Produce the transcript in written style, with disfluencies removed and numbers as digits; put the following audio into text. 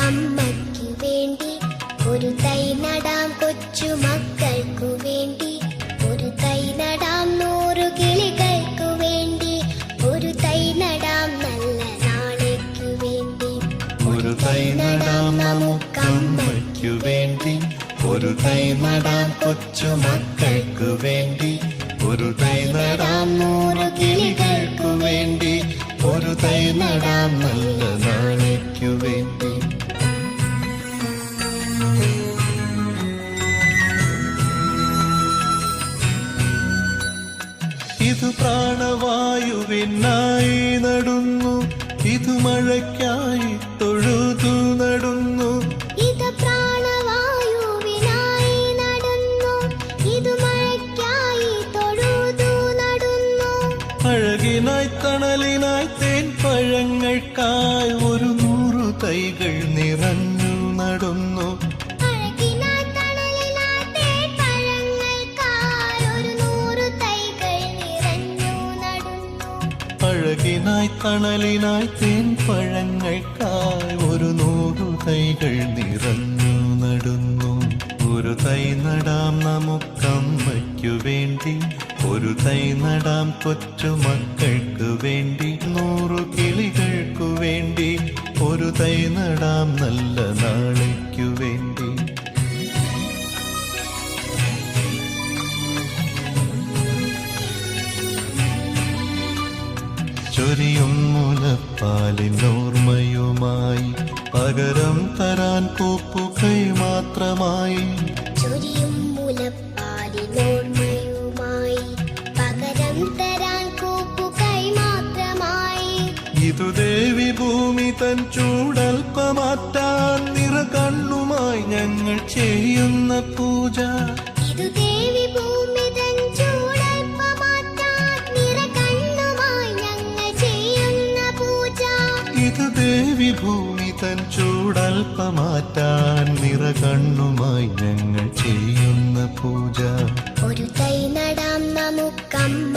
നമുക്കമ്മയ്ക്കു വേണ്ടി ഒരു തൈ നടാം കൊച്ചു മക്കൾക്കു വേണ്ടി ഒരു തൈ നടാം 100 കിളികൾക്കു വേണ്ടി ഒരു തൈ നടാം നല്ല നാളേക്കു വേണ്ടി ഒരു തൈ നടാം നമുക്കമ്മയ്ക്കു വേണ്ടി ഒരു തൈ നടാം കൊച്ചു മക്കൾക്കു വേണ്ടി ഒരു തൈ നടാം 100 കിളികൾക്കു വേണ്ടി ഒരു തൈ നടാം നല്ല നാളേക്കു വേണ്ടി. ഇത് പ്രാണവായുവിനായി നടുന്നു, ഇത് മഴയ്ക്കായി തൊഴുതു നടുന്നു. ഇത് പ്രാണവായുവിനായി നടുന്നു, ഇത് മഴയ്ക്കായി തൊഴുതു നടുന്നു. അഴകിനായി തണലിനായി തേൻ പഴങ്ങൾക്കായി 100 തൈകൾ നിറഞ്ഞു നടുന്നു. അഴകിനായി തണലിനായി തേൻ പഴങ്ങൾക്കായി 100 തൈകൾ നിറഞ്ഞു നടുന്നു. അഴകിനായി തണലിനായി തേൻ പഴങ്ങൾക്കായി 100 തൈകൾ നിറഞ്ഞു നടുന്നു. ഒരു തൈ നടാം നമുക്കമ്മയ്ക്കു വേണ്ടി ഒരു തൈ നടാം കൊച്ചു മക്കൾക്കു വേണ്ടി 100 കിളികൾക്കു വേണ്ടി ഒരു തൈ നടാം നല്ല നാളേക്കു വേണ്ടി. ചൊരിയും മുലപ്പാലിനോർമ്മയുമായി പകരം തരാൻ കൂപ്പുകൈ മാത്രമായി. ചൊരിയും മുലപ്പാലിനോർമ്മയുമായി പകരം തരാൻ കൂപ്പുകൈ മാത്രമായി. ഇതു ദേവി ഭൂമി തൻ ചൂടൽപ്പമാറ്റാൻ നിറകണ്ണുമായി ഞങ്ങൾ ചെയ്യുന്ന പൂജ. ഇതു ദേവി ഭൂമി തൻ ചൂടൽപ്പമാറ്റാൻ നിറകണ്ണുമായി ഞങ്ങൾ ചെയ്യുന്ന പൂജ. ഇതു ദേവി ഭൂമി തൻ ചൂടൽപ്പമാറ്റാൻ നിറകണ്ണുമായി ഞങ്ങൾ ചെയ്യുന്ന പൂജ. ഒരു തൈ നടാം നമുക്കമ്മ